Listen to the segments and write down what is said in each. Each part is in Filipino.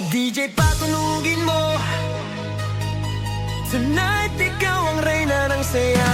DJ patunugin mo. Tonight, ikaw ang reyna ng sayaw.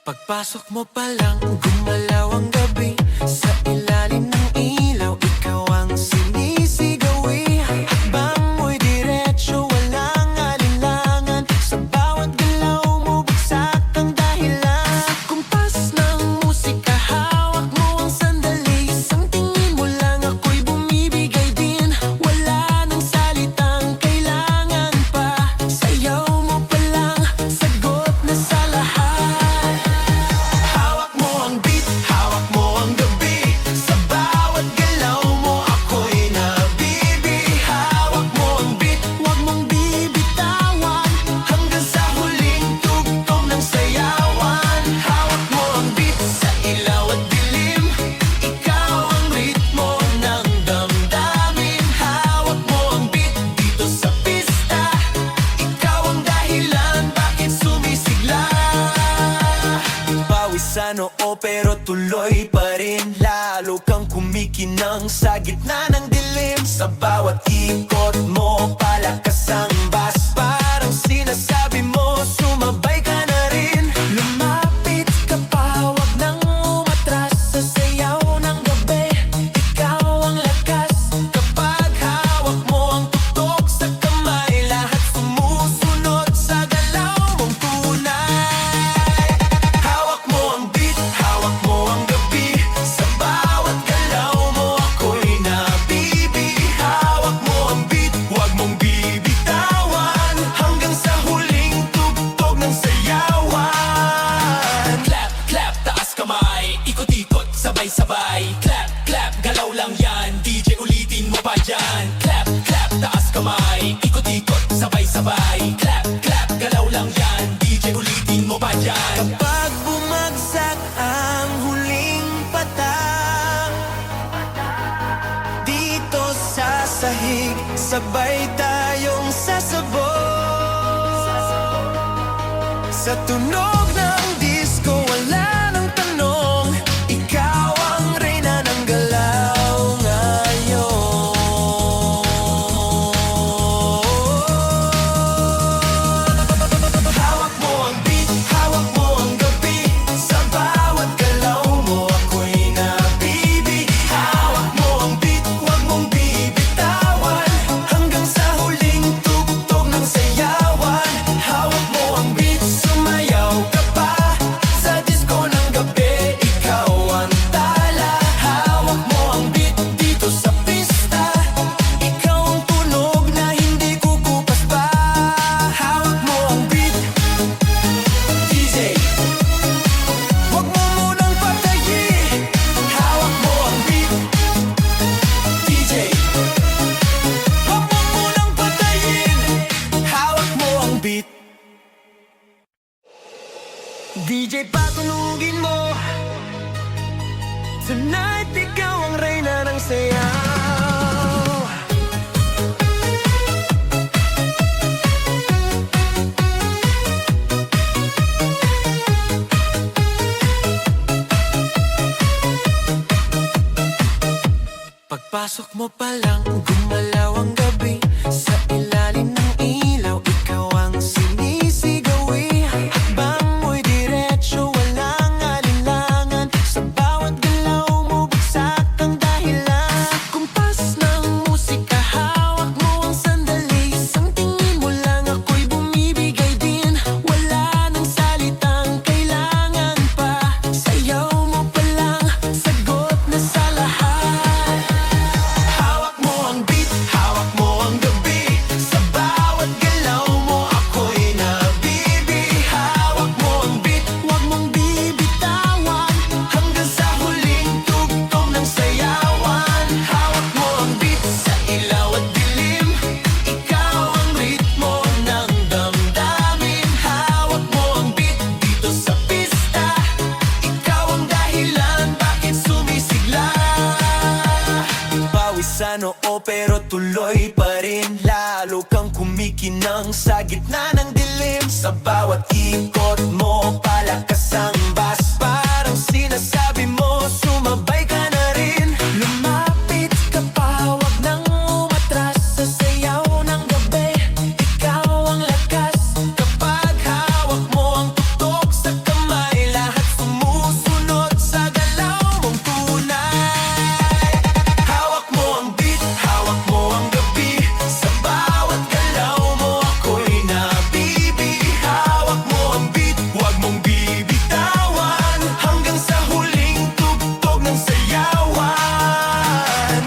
Pagpasok mo pa lang, gumalaw ang gabi. Sa ilalim ng ilaw, ikaw ang sinisigawi. Hakbang mo'y diretso, walang alinlangan. Sa bawat galaw mo, bagsak ang dahilan. Sa kumpas ng musika, hawak mo ang sandali. Isang tingin mo lang, ako'y bumibigay din. Wala nang salitang kailangan pa. Sayaw mo pa lang, sagot na sa lahat. Hawak mo ang beat, hawak mo ang gabi. Sa bawat galaw mo, ako'y nabibi. Hawak mo ang beat, huwag mong bibitawan. Hanggang sa huling tugtog ng sayawan. Hawak mo ang beat, sa ilaw at dilim. Ikaw ang ritmo ng damdamin. Hawak mo ang beat, dito sa pista. Ikaw ang dahilan, bakit sumisigla. Pawis sa noo pero tuloy pa rin. Lalo kang kumikinang sa gitna ng dilim. Sa bawat ikot mo, palakas ang bass. Parang sinasabi mo, sumabay ka na rin. Lumapit ka pa, wag nang umatras. Sa sayaw ng gabi, ikaw ang lakas. Kapag hawak mo ang tuktok sa kamay, lahat sumusunod sa galaw mong tunay. Hawak mo ang beat, hawak mo ang gabi. Sa bawat galaw mo, ako'y nabibi. Hawak mo ang beat, huwag mong bibitawan. Hanggang sa huling tugtog ng sayawan. Clap, clap, taas kamay. Ikot-ikot, sabay-sabay. Clap, clap, galaw lang yan. DJ ulitin mo pa dyan. Clap, clap, taas kamay. Ikot-ikot, sabay-sabay. Clap, clap, galaw lang yan. DJ ulitin mo pa dyan. Kapag bumagsak ang huling patang, dito sa sahig, sabay tayong sasabog. Sa tunog ng disco, wala nang tanong. Ikaw ang reyna ng galaw ngayon. Hawak mo ang beat, hawak mo ang gabi. Sa bawat galaw mo, ako'y nabibi. Hawak mo ang beat, huwag mong bibitawan. Hanggang sa huling tugtog ng sayawan. Hawak mo ang beat, sumayaw ka pa. Sa disco ng gabi, ikaw ang tala. Hawak mo ang beat, dito sa pista. Ikaw ang tunog na hindi kukupas pa. Hawak mo ang beat, DJ, huwag mo munang patayin. Hawak mo ang beat, DJ, huwag mo munang patayin. Hawak mo ang beat. DJ patunugin mo. Tonight, ikaw ang reyna ng sayaw. Pagpasok mo pa lang, gumalaw ang gabi. Sa ilalim ng ilaw, ikaw ang sinisigawi. Hakbang mo'y diretso, walang alinlangan. Sa bawat galaw mo, bagsak ang dahilan. Sa kumpas ng musika, hawak mo ang sandali. Isang tingin mo lang, ako'y bumibigay din. Wala nang salitang kailangan pa. Sayaw mo pa lang, sagot na sa lahat. Hawak mo ang beat, hawak mo pa rin. Lalo kang kumikinang sa gitna ng dilim. Sa bawat ikot mo, palakas ang bas. Parang sinasabi mo, sumabay ka na rin. Lumapit ka pa, wag nang umatras. Sa sayaw ng gabi, ikaw ang lakas. Kapag hawak mo ang tutok sa kamay, lahat sumusunod sa galaw mong tunay. Hawak mo ang beat, hawak mo ang gabi. Sa bawat galaw mo, ako'y nabibi. Hawak mo ang beat, wag mong bibitawan. Hanggang sa huling tugtog ng sayawan.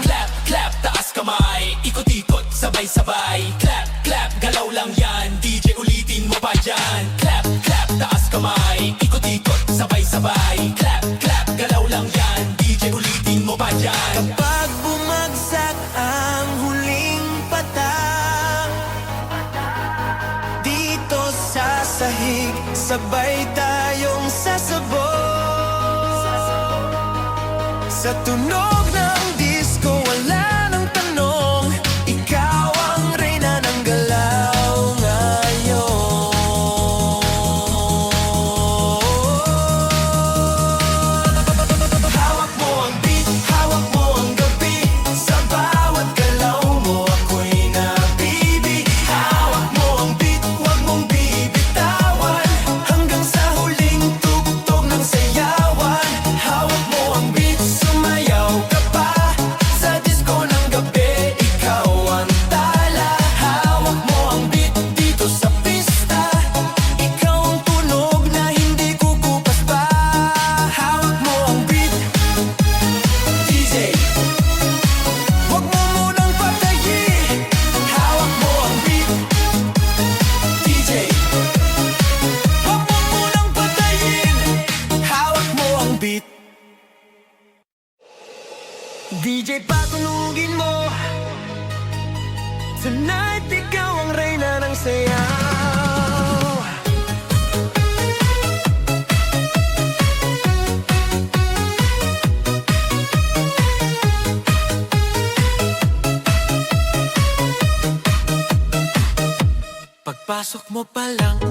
Clap, clap, taas kamay. Ikot-ikot, sabay-sabay. Clap, clap, galaw lang yan. DJ ulitin mo pa dyan. Clap, clap, taas kamay. Ikot-ikot, sabay-sabay. Clap, clap, galaw lang yan. DJ ulitin mo pa dyan. Kapag bumagsak ang huling patak, dito sa sahig, sabay tayong sasabog. Sa tunog ng disco, wala nang tanong. Ikaw ang reyna ng galaw ngayon. Hawak mo ang beat, hawak mo ang gabi. Sa bawat galaw mo, ako'y nabibi. Hawak mo ang beat, wag mong bibitawan. Hanggang sa huling tugtog ng sayawan. Hawak mo ang beat, sumayaw ka pa. Sa disco ng gabi, ikaw ang tala. Hawak mo ang beat dito sa pista. Ikaw ang tunog na hindi kukupas pa. Hawak mo ang beat, DJ, wag mo munang patayin. Hawak mo ang beat, DJ, wag mo munang patayin. Hawak mo ang beat, DJ, patunugin mo. Tonight, ikaw ang reyna ng sayaw. Pagpasok mo pa lang,